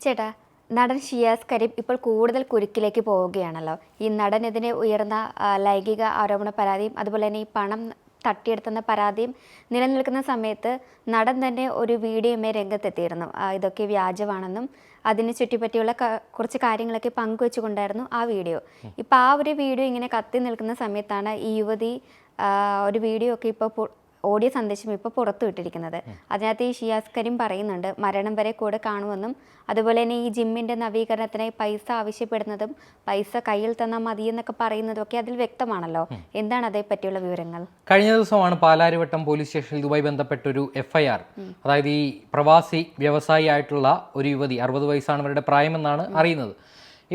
ചേട്ടാ, നടൻ ഷിയാസ് കരീം ഇപ്പോൾ കൂടുതൽ കുരുക്കിലേക്ക് പോവുകയാണല്ലോ. ഈ നടനെതിരെ ഉയർന്ന ലൈംഗിക ആരോപണ പരാതിയും അതുപോലെ തന്നെ ഈ പണം തട്ടിയെടുത്തെന്ന പരാതിയും നിലനിൽക്കുന്ന സമയത്ത് നടൻ തന്നെ ഒരു വീഡിയോയുമേ രംഗത്തെത്തിയിരുന്നു. ഇതൊക്കെ വ്യാജമാണെന്നും അതിനെ ചുറ്റിപ്പറ്റിയുള്ള കുറച്ച് കാര്യങ്ങളൊക്കെ പങ്കുവെച്ചുകൊണ്ടായിരുന്നു ആ വീഡിയോ. ഇപ്പോൾ ആ ഒരു വീഡിയോ ഇങ്ങനെ കത്തി നിൽക്കുന്ന സമയത്താണ് ഈ യുവതി ഒരു വീഡിയോ ഒക്കെ ഇപ്പോൾ ഓഡിയോ സന്ദേശം ഇപ്പോൾ പുറത്തുവിട്ടിരിക്കുന്നത്. അതിനകത്ത് ഈ ഷിയാസ് കരീം പറയുന്നുണ്ട് മരണം വരെ കൂടെ കാണുമെന്നും അതുപോലെ തന്നെ ഈ ജിമ്മിൻ്റെ നവീകരണത്തിനായി പൈസ ആവശ്യപ്പെടുന്നതും പൈസ കയ്യിൽ തന്നാൽ മതിയെന്നൊക്കെ പറയുന്നതും ഒക്കെ അതിൽ വ്യക്തമാണല്ലോ. എന്താണ് അതേപ്പറ്റിയുള്ള വിവരങ്ങൾ? കഴിഞ്ഞ ദിവസമാണ് പാലാരിവട്ടം പോലീസ് സ്റ്റേഷനിൽ ഇതുമായി ബന്ധപ്പെട്ടൊരു FIR, അതായത് ഈ പ്രവാസി വ്യവസായി ആയിട്ടുള്ള ഒരു യുവതി, 60 വയസ്സാണ് ഇവരുടെ പ്രായമെന്നാണ് അറിയുന്നത്.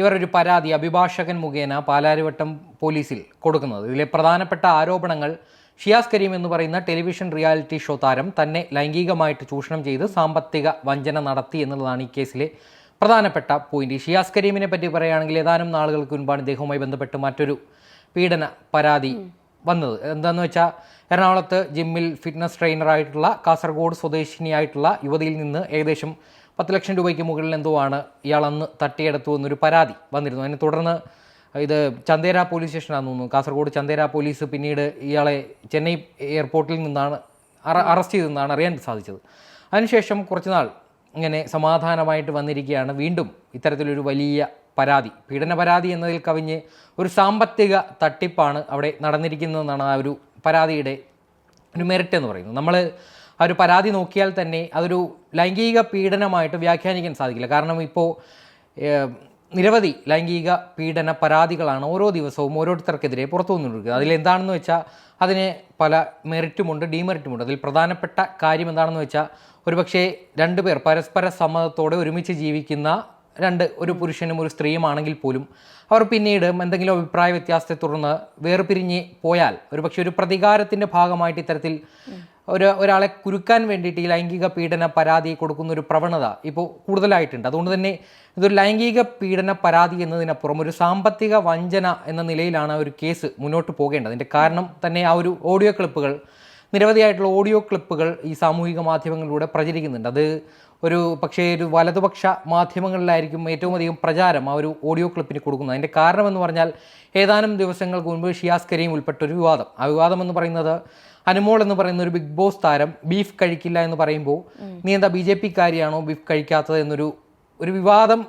ഇവർ ഒരു പരാതി അഭിഭാഷകൻ മുഖേന പാലാരിവട്ടം പോലീസിൽ കൊടുക്കുന്നത്. ഇതിലെ പ്രധാനപ്പെട്ട ആരോപണങ്ങൾ ഷിയാസ് കരീം എന്ന് പറയുന്ന ടെലിവിഷൻ റിയാലിറ്റി ഷോ താരം തന്നെ ലൈംഗികമായിട്ട് ചൂഷണം ചെയ്ത് സാമ്പത്തിക വഞ്ചന നടത്തി എന്നുള്ളതാണ് ഈ കേസിലെ പ്രധാനപ്പെട്ട പോയിന്റ്. ഷിയാസ് കരീമിനെ പറ്റി പറയുകയാണെങ്കിൽ ഏതാനും നാളുകൾക്ക് മുൻപാണ് ഇദ്ദേഹവുമായി ബന്ധപ്പെട്ട് മറ്റൊരു പീഡന പരാതി വന്നത്. എന്താണെന്ന് വെച്ചാൽ എറണാകുളത്ത് ജിമ്മിൽ ഫിറ്റ്നസ് ട്രെയിനറായിട്ടുള്ള കാസർഗോഡ് സ്വദേശിനിയായിട്ടുള്ള യുവതിയിൽ നിന്ന് ഏകദേശം 10 ലക്ഷം രൂപയ്ക്ക് മുകളിൽ എന്തോ ആണ് ഇയാൾ അന്ന് തട്ടിയെടുത്തു എന്നൊരു പരാതി വന്നിരുന്നു. അതിനെ തുടർന്ന് ഇത് ചന്ദേര പോലീസ് സ്റ്റേഷനാണെന്ന് തോന്നുന്നു. കാസർഗോഡ് ചന്ദേര പോലീസ് പിന്നീട് ഇയാളെ ചെന്നൈ എയർപോർട്ടിൽ നിന്നാണ് അറസ്റ്റ് ചെയ്തതെന്നാണ് അറിയാൻ സാധിച്ചത്. അതിനുശേഷം കുറച്ചുനാൾ ഇങ്ങനെ സമാധാനമായിട്ട് വന്നിരിക്കുകയാണ്. വീണ്ടും ഇത്തരത്തിലൊരു വലിയ പരാതി, പീഡന പരാതി എന്നതിൽ കവിഞ്ഞ് ഒരു സാമ്പത്തിക തട്ടിപ്പാണ് അവിടെ നടന്നിരിക്കുന്നതെന്നാണ് ആ ഒരു പരാതിയുടെ ഒരു മെറിറ്റ് എന്ന് പറയുന്നത്. നമ്മൾ ആ ഒരു പരാതി നോക്കിയാൽ തന്നെ അതൊരു ലൈംഗിക പീഡനമായിട്ട് വ്യാഖ്യാനിക്കാൻ സാധിക്കില്ല. കാരണം ഇപ്പോൾ നിരവധി ലൈംഗിക പീഡന പരാതികളാണ് ഓരോ ദിവസവും ഓരോരുത്തർക്കെതിരെ പുറത്തു വന്നുകൊണ്ടിരിക്കുന്നത്. അതിലെന്താണെന്ന് വെച്ചാൽ അതിന് പല മെറിറ്റുമുണ്ട്, ഡീമെറിറ്റുമുണ്ട്. അതിൽ പ്രധാനപ്പെട്ട കാര്യം എന്താണെന്ന് വെച്ചാൽ ഒരുപക്ഷെ രണ്ടുപേർ പരസ്പര സമ്മതത്തോടെ ഒരുമിച്ച് ജീവിക്കുന്ന ഒരു പുരുഷനും ഒരു സ്ത്രീയുമാണെങ്കിൽ പോലും അവർ പിന്നീട് എന്തെങ്കിലും അഭിപ്രായ വ്യത്യാസത്തെ തുടർന്ന് വേർപിരിഞ്ഞ് പോയാൽ ഒരുപക്ഷെ ഒരു പ്രതികാരത്തിൻ്റെ ഭാഗമായിട്ട് ഇത്തരത്തിൽ ഒരാളെ കുരുക്കാൻ വേണ്ടിയിട്ട് ഈ ലൈംഗിക പീഡന പരാതി കൊടുക്കുന്ന ഒരു പ്രവണത ഇപ്പോൾ കൂടുതലായിട്ടുണ്ട്. അതുകൊണ്ട് തന്നെ ഇതൊരു ലൈംഗിക പീഡന പരാതി എന്നതിനപ്പുറം ഒരു സാമ്പത്തിക വഞ്ചന എന്ന നിലയിലാണ് ഒരു കേസ് മുന്നോട്ട് പോകേണ്ടത്. അതിൻ്റെ കാരണം തന്നെ ആ ഒരു നിരവധിയായിട്ടുള്ള ഓഡിയോ ക്ലിപ്പുകൾ ഈ സാമൂഹിക മാധ്യമങ്ങളിലൂടെ പ്രചരിക്കുന്നുണ്ട്. അത് പക്ഷേ ഒരു വലതുപക്ഷ മാധ്യമങ്ങളിലായിരിക്കും ഏറ്റവും അധികം പ്രചാരം ആ ഒരു ഓഡിയോ ക്ലിപ്പിന് കൊടുക്കുന്നത്. അതിൻ്റെ കാരണം എന്ന് പറഞ്ഞാൽ ഏതാനും ദിവസങ്ങൾക്ക് മുൻപ് ഷിയാസ് കരീം ഉൾപ്പെട്ടൊരു വിവാദം. ആ വിവാദം എന്ന് പറയുന്നത് അനുമോൾ എന്ന് പറയുന്ന ഒരു ബിഗ് ബോസ് താരം ബീഫ് കഴിക്കില്ല എന്ന് പറയുമ്പോൾ നീ എന്താ BJP കാരിയാണോ ബീഫ് കഴിക്കാത്തത് എന്നൊരു വിവാദം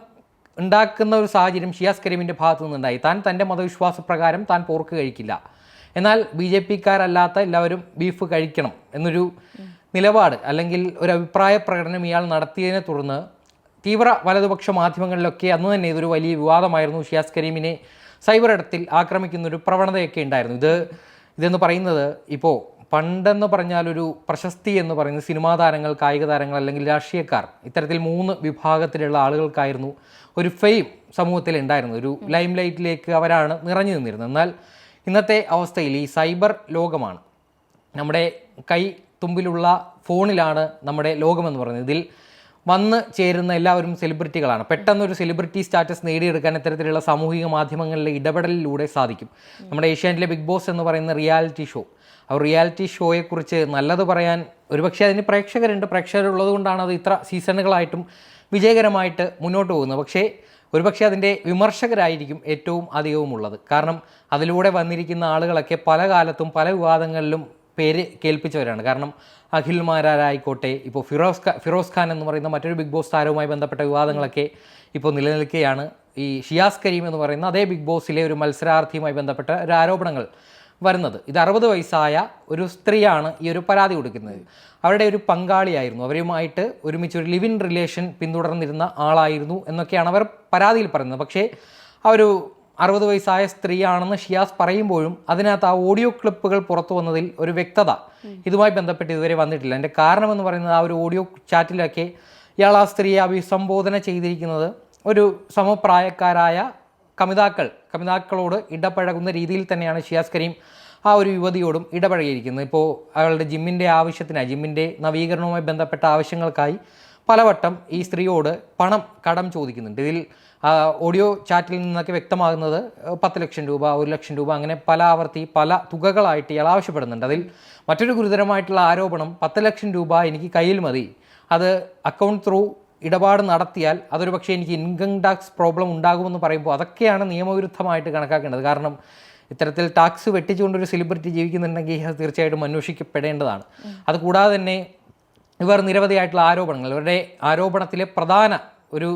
ഉണ്ടാക്കുന്ന ഒരു സാഹചര്യം ഷിയാസ് കരീമിൻ്റെ ഭാഗത്തു നിന്നുണ്ടായി. തൻ്റെ മതവിശ്വാസ പ്രകാരം താൻ പോർക്ക് കഴിക്കില്ല, എന്നാൽ BJP കാരല്ലാത്ത എല്ലാവരും ബീഫ് കഴിക്കണം എന്നൊരു നിലപാട് അല്ലെങ്കിൽ ഒരു അഭിപ്രായ പ്രകടനം ഇയാൾ നടത്തിയതിനെ തുടർന്ന് തീവ്ര വലതുപക്ഷ മാധ്യമങ്ങളിലൊക്കെ അന്ന് തന്നെ ഇതൊരു വലിയ വിവാദമായിരുന്നു. ഷിയാസ് കരീമിനെ സൈബർ ഇടത്തിൽ ആക്രമിക്കുന്നൊരു പ്രവണതയൊക്കെ ഉണ്ടായിരുന്നു. ഇതെന്ന് പറയുന്നത് ഇപ്പോൾ പണ്ടെന്ന് പറഞ്ഞാൽ ഒരു പ്രശസ്തി എന്ന് പറയുന്നത് സിനിമാ താരങ്ങൾ, കായിക താരങ്ങൾ അല്ലെങ്കിൽ രാഷ്ട്രീയക്കാർ, ഇത്തരത്തിൽ 3 വിഭാഗത്തിലുള്ള ആളുകൾക്കായിരുന്നു ഒരു ഫെയിം സമൂഹത്തിൽ ഉണ്ടായിരുന്നത്. ഒരു ലൈം ലൈറ്റിലേക്ക് അവരാണ് നിറഞ്ഞു നിന്നിരുന്നത്. എന്നാൽ ഇന്നത്തെ അവസ്ഥയിൽ ഈ സൈബർ ലോകമാണ്, നമ്മുടെ കൈ തുമ്പിലുള്ള ഫോണിലാണ് നമ്മുടെ ലോകമെന്ന് പറയുന്നത്. ഇതിൽ വന്ന് ചേരുന്ന എല്ലാവരും സെലിബ്രിറ്റികളാണ്. പെട്ടെന്നൊരു സെലിബ്രിറ്റി സ്റ്റാറ്റസ് നേടിയെടുക്കാൻ ഇത്തരത്തിലുള്ള സാമൂഹിക മാധ്യമങ്ങളിലെ ഇടപെടലിലൂടെ സാധിക്കും. നമ്മുടെ ഏഷ്യാനെറ്റിലെ ബിഗ് ബോസ് എന്ന് പറയുന്ന റിയാലിറ്റി ഷോ, ആ റിയാലിറ്റി ഷോയെക്കുറിച്ച് നല്ലത് പറയാൻ ഒരുപക്ഷെ അതിന് പ്രേക്ഷകരുള്ളത് കൊണ്ടാണ് അത് ഇത്ര സീസണുകളായിട്ടും വിജയകരമായിട്ട് മുന്നോട്ട് പോകുന്നത്. പക്ഷേ ഒരുപക്ഷെ അതിൻ്റെ വിമർശകരായിരിക്കും ഏറ്റവും അധികവും ഉള്ളത്. കാരണം അതിലൂടെ വന്നിരിക്കുന്ന ആളുകളൊക്കെ പല കാലത്തും പല വിവാദങ്ങളിലും പേര് കേൾപ്പിച്ചവരാണ്. കാരണം അഖിൽമാരായിക്കോട്ടെ, ഇപ്പോൾ ഫിറോസ് ഖാൻ എന്ന് പറയുന്ന മറ്റൊരു ബിഗ് ബോസ് താരവുമായി ബന്ധപ്പെട്ട വിവാദങ്ങളൊക്കെ ഇപ്പോൾ നിലനിൽക്കുകയാണ്. ഈ ഷിയാസ് കരീം എന്ന് പറയുന്ന അതേ ബിഗ് ബോസിലെ ഒരു മത്സരാർത്ഥിയുമായി ബന്ധപ്പെട്ട ഒരു ആരോപണങ്ങൾ വരുന്നത്. ഇത് 60 വയസ്സായ ഒരു സ്ത്രീയാണ് ഈ ഒരു പരാതി കൊടുക്കുന്നത്. അവരുടെ ഒരു പങ്കാളിയായിരുന്നു, അവരുമായിട്ട് ഒരുമിച്ച് ഒരു ലിവ് ഇൻ റിലേഷൻ പിന്തുടർന്നിരുന്ന ആളായിരുന്നു എന്നൊക്കെയാണ് അവർ പരാതിയിൽ പറയുന്നത്. പക്ഷേ ആ ഒരു 60 വയസ്സായ സ്ത്രീയാണെന്ന് ഷിയാസ് പറയുമ്പോഴും അതിനകത്ത് ആ ഓഡിയോ ക്ലിപ്പുകൾ പുറത്തു വന്നതിൽ ഒരു വ്യക്തത ഇതുമായി ബന്ധപ്പെട്ട് ഇതുവരെ വന്നിട്ടില്ല. അതിൻ്റെ കാരണമെന്ന് പറയുന്നത് ആ ഒരു ഓഡിയോ ചാറ്റിലൊക്കെ ഇയാൾ ആ സ്ത്രീയെ അഭിസംബോധന ചെയ്തിരിക്കുന്നത് ഒരു സമപ്രായക്കാരായ കമിതാക്കളോട് ഇടപഴകുന്ന രീതിയിൽ തന്നെയാണ് ഷിയാസ് കരീം ആ ഒരു യുവതിയോടും ഇടപഴകിയിരിക്കുന്നത്. ഇപ്പോൾ അയാളുടെ ജിമ്മിൻ്റെ ആവശ്യത്തിനായി, ജിമ്മിൻ്റെ നവീകരണവുമായി ബന്ധപ്പെട്ട ആവശ്യങ്ങൾക്കായി പലവട്ടം ഈ സ്ത്രീയോട് പണം കടം ചോദിക്കുന്നുണ്ട്. ഇതിൽ ഓഡിയോ ചാറ്റിൽ നിന്നൊക്കെ വ്യക്തമാകുന്നത് 10 ലക്ഷം രൂപ, 1 ലക്ഷം രൂപ, അങ്ങനെ പല തുകകളായിട്ട് ഇയാൾ ആവശ്യപ്പെടുന്നുണ്ട്. അതിൽ മറ്റൊരു ഗുരുതരമായിട്ടുള്ള ആരോപണം 10 ലക്ഷം രൂപ എനിക്ക് കയ്യിൽ മതി, അത് അക്കൗണ്ട് ത്രൂ ഇടപാട് നടത്തിയാൽ അതൊരു പക്ഷേ എനിക്ക് ഇൻകം ടാക്സ് പ്രോബ്ലം ഉണ്ടാകുമെന്ന് പറയുമ്പോൾ അതൊക്കെയാണ് നിയമവിരുദ്ധമായിട്ട് കണക്കാക്കേണ്ടത്. കാരണം ഇത്തരത്തിൽ ടാക്സ് വെട്ടിച്ചുകൊണ്ടൊരു സെലിബ്രിറ്റി ജീവിക്കുന്നുണ്ടെങ്കിൽ അത് തീർച്ചയായിട്ടും അന്വേഷിക്കപ്പെടേണ്ടതാണ്. അതുകൂടാതെ തന്നെ ഇവർ നിരവധിയായിട്ടുള്ള ആരോപണങ്ങൾ, ഇവരുടെ ആരോപണത്തിലെ പ്രധാന ഒരു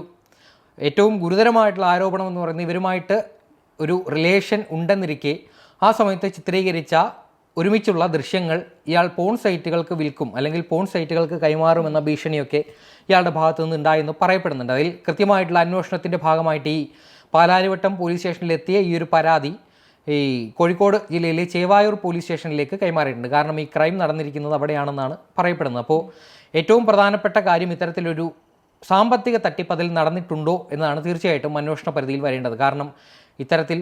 ഏറ്റവും ഗുരുതരമായിട്ടുള്ള ആരോപണം എന്ന് പറയുന്നത് ഇവരുമായിട്ട് ഒരു റിലേഷൻ ഉണ്ടെന്നിരിക്കെ ആ സമയത്ത് ചിത്രീകരിച്ച ഒരുമിച്ചുള്ള ദൃശ്യങ്ങൾ ഇയാൾ പോൺ സൈറ്റുകൾക്ക് വിൽക്കും അല്ലെങ്കിൽ പോൺ സൈറ്റുകൾക്ക് കൈമാറുമെന്ന ഭീഷണിയൊക്കെ ഇയാളുടെ ഭാഗത്തു നിന്ന് ഉണ്ടായെന്ന് പറയപ്പെടുന്നുണ്ട്. അതിൽ കൃത്യമായിട്ടുള്ള അന്വേഷണത്തിൻ്റെ ഭാഗമായിട്ട് ഈ പാലാരിവട്ടം പോലീസ് സ്റ്റേഷനിലെത്തിയ ഈ ഒരു പരാതി ഈ കോഴിക്കോട് ജില്ലയിലെ ചേവായൂർ പോലീസ് സ്റ്റേഷനിലേക്ക് കൈമാറിയിട്ടുണ്ട്. കാരണം ഈ ക്രൈം നടന്നിരിക്കുന്നത് അവിടെയാണെന്നാണ് പറയപ്പെടുന്നത്. അപ്പോൾ ഏറ്റവും പ്രധാനപ്പെട്ട കാര്യം ഇത്തരത്തിലൊരു സാമ്പത്തിക തട്ടിപ്പ് അതിൽ നടന്നിട്ടുണ്ടോ എന്നതാണ് തീർച്ചയായിട്ടും അന്വേഷണ പരിധിയിൽ വരേണ്ടത്. കാരണം ഇത്തരത്തിൽ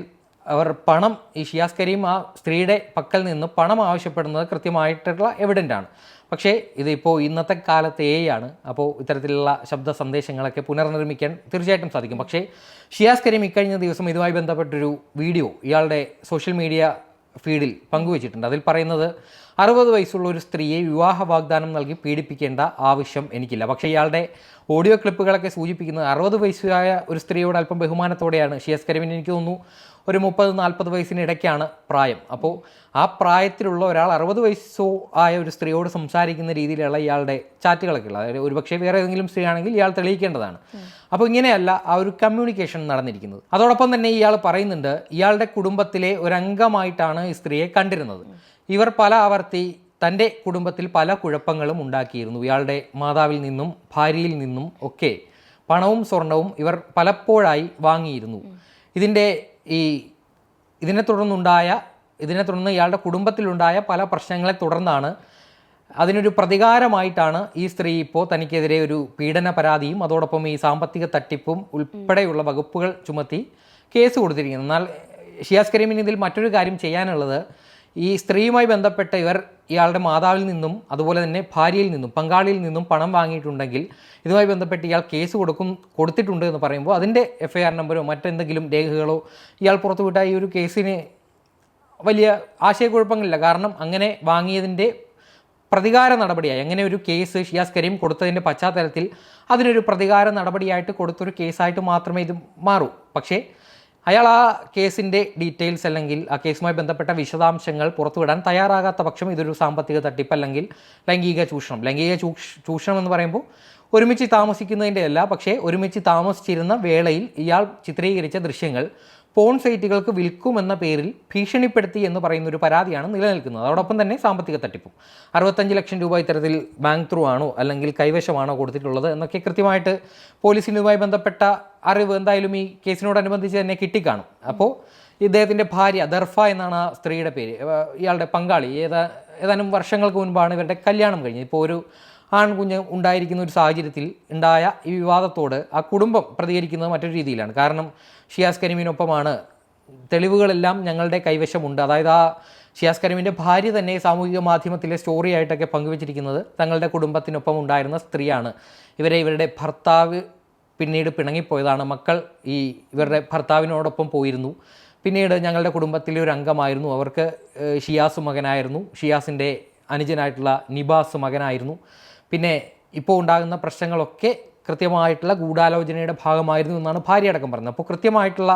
അവർ പണം, ഈ ഷിയാസ് കരീം ആ സ്ത്രീയുടെ പക്കൽ നിന്ന് പണം ആവശ്യപ്പെടുന്നത് കൃത്യമായിട്ടുള്ള എവിഡൻ്റാണ്. പക്ഷേ ഇതിപ്പോൾ ഇന്നത്തെ കാലത്ത് ആണ്. അപ്പോൾ ഇത്തരത്തിലുള്ള ശബ്ദ സന്ദേശങ്ങളൊക്കെ പുനർനിർമ്മിക്കാൻ തീർച്ചയായിട്ടും സാധിക്കും. പക്ഷേ ഷിയാസ് കരീം ഇക്കഴിഞ്ഞ ദിവസം ഇതുമായി ബന്ധപ്പെട്ടൊരു വീഡിയോ ഇയാളുടെ സോഷ്യൽ മീഡിയ ഫീഡിൽ പങ്കുവച്ചിട്ടുണ്ട്. അതിൽ പറയുന്നത് 60 വയസ്സുള്ള ഒരു സ്ത്രീയെ വിവാഹ വാഗ്ദാനം നൽകി പീഡിപ്പിക്കേണ്ട ആവശ്യം എനിക്കില്ല. പക്ഷേ ഇയാളുടെ ഓഡിയോ ക്ലിപ്പുകളൊക്കെ സൂചിപ്പിക്കുന്നത് 60 വയസ്സായ ഒരു സ്ത്രീയോട് അല്പം ബഹുമാനത്തോടെയാണ് ഷിയാസ് കരീമിന്, എനിക്ക് തോന്നുന്നു ഒരു 30-40 വയസ്സിനിടയ്ക്കാണ് പ്രായം. അപ്പോൾ ആ പ്രായത്തിലുള്ള ഒരാൾ 60 വയസ്സോ ആയ ഒരു സ്ത്രീയോട് സംസാരിക്കുന്ന രീതിയിലുള്ള ഇയാളുടെ ചാറ്റുകളൊക്കെ ഉള്ളത്, അതായത് ഒരുപക്ഷെ വേറെ ഏതെങ്കിലും സ്ത്രീയാണെങ്കിൽ ഇയാൾ തെളിയിക്കേണ്ടതാണ്. അപ്പോൾ ഇങ്ങനെയല്ല ആ ഒരു കമ്മ്യൂണിക്കേഷൻ നടന്നിരിക്കുന്നത്. അതോടൊപ്പം തന്നെ ഇയാൾ പറയുന്നുണ്ട് ഇയാളുടെ കുടുംബത്തിലെ ഒരംഗമായിട്ടാണ് ഈ സ്ത്രീയെ കണ്ടിരുന്നത്. ഇവർ പല ആവർത്തി തൻ്റെ കുടുംബത്തിൽ പല കുഴപ്പങ്ങളും ഉണ്ടാക്കിയിരുന്നു. ഇയാളുടെ മാതാവിൽ നിന്നും ഭാര്യയിൽ നിന്നും ഒക്കെ പണവും സ്വർണവും ഇവർ പലപ്പോഴായി വാങ്ങിയിരുന്നു. ഇതിനെ തുടർന്ന് ഇയാളുടെ കുടുംബത്തിലുണ്ടായ പല പ്രശ്നങ്ങളെ തുടർന്നാണ്, അതിനൊരു പ്രതികാരമായിട്ടാണ് ഈ സ്ത്രീ ഇപ്പോൾ തനിക്കെതിരെ ഒരു പീഡന പരാതിയും അതോടൊപ്പം ഈ സാമ്പത്തിക തട്ടിപ്പും ഉൾപ്പെടെയുള്ള വകുപ്പുകൾ ചുമത്തി കേസ് കൊടുത്തിരിക്കുന്നത്. എന്നാൽ ഷിയാസ് കരീമിന് ഇതിൽ മറ്റൊരു കാര്യം ചെയ്യാനുള്ളത്, ഈ സ്ത്രീയുമായി ബന്ധപ്പെട്ട് ഇയാളുടെ മാതാവിൽ നിന്നും അതുപോലെ തന്നെ ഭാര്യയിൽ നിന്നും പങ്കാളിയിൽ നിന്നും പണം വാങ്ങിയിട്ടുണ്ടെങ്കിൽ ഇതുമായി ബന്ധപ്പെട്ട് ഇയാൾ കേസ് കൊടുത്തിട്ടുണ്ട് എന്ന് പറയുമ്പോൾ അതിൻ്റെ FIR നമ്പരോ മറ്റെന്തെങ്കിലും രേഖകളോ ഇയാൾ പുറത്തുവിട്ട ഈ ഒരു കേസിന് വലിയ ആശയക്കുഴപ്പങ്ങളില്ല. കാരണം അങ്ങനെ വാങ്ങിയതിൻ്റെ പ്രതികാര നടപടിയായി, അങ്ങനെ ഒരു കേസ് ഷിയാസ് കരീം കൊടുത്തതിൻ്റെ പശ്ചാത്തലത്തിൽ അതിനൊരു പ്രതികാര നടപടിയായിട്ട് കൊടുത്തൊരു കേസായിട്ട് മാത്രമേ ഇത് മാറൂ. പക്ഷേ അയാൾ ആ കേസിൻ്റെ ഡീറ്റെയിൽസ് അല്ലെങ്കിൽ ആ കേസുമായി ബന്ധപ്പെട്ട വിശദാംശങ്ങൾ പുറത്തുവിടാൻ തയ്യാറാകാത്ത പക്ഷം ഇതൊരു സാമ്പത്തിക തട്ടിപ്പ് അല്ലെങ്കിൽ ലൈംഗിക ചൂഷണം എന്ന് പറയുമ്പോൾ ഒരുമിച്ച് താമസിക്കുന്നതിൻ്റെ അല്ല, പക്ഷേ ഒരുമിച്ച് താമസിച്ചിരുന്ന വേളയിൽ ഇയാൾ ചിത്രീകരിച്ച ദൃശ്യങ്ങൾ പോൺ സൈറ്റുകൾക്ക് വിൽക്കുമെന്ന പേരിൽ ഭീഷണിപ്പെടുത്തി എന്ന് പറയുന്ന ഒരു പരാതിയാണ് നിലനിൽക്കുന്നത്. അതോടൊപ്പം തന്നെ സാമ്പത്തിക തട്ടിപ്പും 65 ലക്ഷം രൂപ ഇത്തരത്തിൽ ബാങ്ക് ത്രൂ ആണോ അല്ലെങ്കിൽ കൈവശമാണോ കൊടുത്തിട്ടുള്ളത് എന്നൊക്കെ കൃത്യമായിട്ട് പോലീസിനുമായി ബന്ധപ്പെട്ട അറിവ് എന്തായാലും ഈ കേസിനോടനുബന്ധിച്ച് തന്നെ കിട്ടിക്കാണും. അപ്പോൾ ഇദ്ദേഹത്തിൻ്റെ ഭാര്യ ദർഫ എന്നാണ് ആ സ്ത്രീയുടെ പേര്, ഇയാളുടെ പങ്കാളി ഏതാനും വർഷങ്ങൾക്ക് മുൻപാണ് ഇവരുടെ കല്യാണം കഴിഞ്ഞത്. ഇപ്പോൾ ഒരു ആൺകുഞ്ഞ് ഉണ്ടായിരിക്കുന്ന ഒരു സാഹചര്യത്തിൽ ഉണ്ടായ ഈ വിവാദത്തോട് ആ കുടുംബം പ്രതികരിക്കുന്നത് മറ്റൊരു രീതിയിലാണ്. കാരണം ഷിയാസ് കരീമിനൊപ്പമാണ്, തെളിവുകളെല്ലാം ഞങ്ങളുടെ കൈവശമുണ്ട്. അതായത് ആ ഷിയാസ് കരീമിൻ്റെ ഭാര്യ തന്നെ സാമൂഹിക മാധ്യമത്തിലെ സ്റ്റോറി ആയിട്ടൊക്കെ പങ്കുവച്ചിരിക്കുന്നത് തങ്ങളുടെ കുടുംബത്തിനൊപ്പം ഉണ്ടായിരുന്ന സ്ത്രീയാണ്. ഇവരുടെ ഭർത്താവ് പിന്നീട് പിണങ്ങിപ്പോയതാണ്. മക്കൾ ഇവരുടെ ഭർത്താവിനോടൊപ്പം പോയിരുന്നു. പിന്നീട് ഞങ്ങളുടെ കുടുംബത്തിലെ ഒരു അംഗമായിരുന്നു. അവർക്ക് ഷിയാസ് മകനായിരുന്നു, ഷിയാസിൻ്റെ അനുജനായിട്ടുള്ള നിബാസ് മകനായിരുന്നു. പിന്നെ ഇപ്പോൾ ഉണ്ടാകുന്ന പ്രശ്നങ്ങളൊക്കെ കൃത്യമായിട്ടുള്ള ഗൂഢാലോചനയുടെ ഭാഗമായിരുന്നു എന്നാണ് ഭാര്യ അടക്കം പറഞ്ഞത്. അപ്പോൾ കൃത്യമായിട്ടുള്ള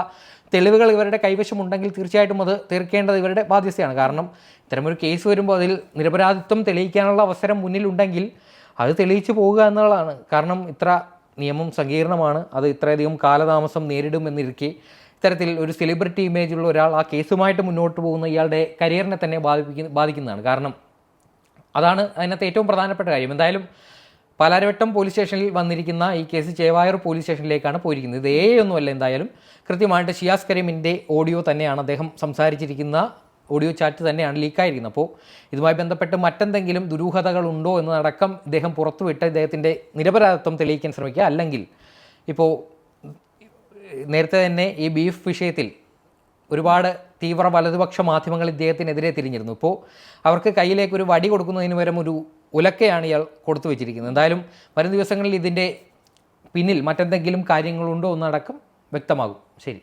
തെളിവുകൾ ഇവരുടെ കൈവശമുണ്ടെങ്കിൽ തീർച്ചയായിട്ടും അത് തീർക്കേണ്ടത് ഇവരുടെ ബാധ്യതയാണ്. കാരണം ഇത്തരമൊരു കേസ് വരുമ്പോൾ അതിൽ നിരപരാധിത്വം തെളിയിക്കാനുള്ള അവസരം മുന്നിലുണ്ടെങ്കിൽ അത് തെളിയിച്ചു പോവുക എന്നുള്ളതാണ്. കാരണം ഇത്ര നിയമം സങ്കീർണമാണ്, അത് ഇത്രയധികം കാലതാമസം നേരിടുമെന്നിരിക്കെ ഇത്തരത്തിൽ ഒരു സെലിബ്രിറ്റി ഇമേജുള്ള ഒരാൾ ആ കേസുമായിട്ട് മുന്നോട്ട് പോകുന്ന ഇയാളുടെ കരിയറിനെ തന്നെ ബാധിക്കുന്നതാണ്. കാരണം അതാണ് അതിനകത്ത് ഏറ്റവും പ്രധാനപ്പെട്ട കാര്യം. എന്തായാലും പാലാരിവട്ടം പോലീസ് സ്റ്റേഷനിൽ വന്നിരിക്കുന്ന ഈ കേസ് ചേവായൂർ പോലീസ് സ്റ്റേഷനിലേക്കാണ് പോയിരിക്കുന്നത്. ഇത് ഒന്നുമല്ല, എന്തായാലും കൃത്യമായിട്ട് ഷിയാസ് കരീമിൻ്റെ ഓഡിയോ തന്നെയാണ്, അദ്ദേഹം സംസാരിച്ചിരിക്കുന്ന ഓഡിയോ ചാറ്റ് തന്നെയാണ് ലീക്കായിരിക്കുന്നത്. അപ്പോൾ ഇതുമായി ബന്ധപ്പെട്ട് മറ്റെന്തെങ്കിലും ദുരൂഹതകളുണ്ടോ എന്നതടക്കം ഇദ്ദേഹം പുറത്തുവിട്ട് ഇദ്ദേഹത്തിൻ്റെ നിരപരാധിത്വം തെളിയിക്കാൻ ശ്രമിക്കുക. അല്ലെങ്കിൽ ഇപ്പോൾ നേരത്തെ തന്നെ ഈ ബീഫ് വിഷയത്തിൽ ഒരുപാട് തീവ്ര വലതുപക്ഷ മാധ്യമങ്ങൾ ഇദ്ദേഹത്തിനെതിരെ തിരിഞ്ഞിരുന്നു. ഇപ്പോൾ അവർക്ക് കയ്യിലേക്ക് ഒരു വടി കൊടുക്കുന്നതിന് പകരം ഒരു ഉലക്കയാണ് ഇയാൾ കൊടുത്തു വെച്ചിരിക്കുന്നത്. എന്തായാലും വരും ദിവസങ്ങളിൽ ഇതിൻ്റെ പിന്നിൽ മറ്റെന്തെങ്കിലും കാര്യങ്ങളുണ്ടോ എന്നടക്കം വ്യക്തമാകും. ശരി.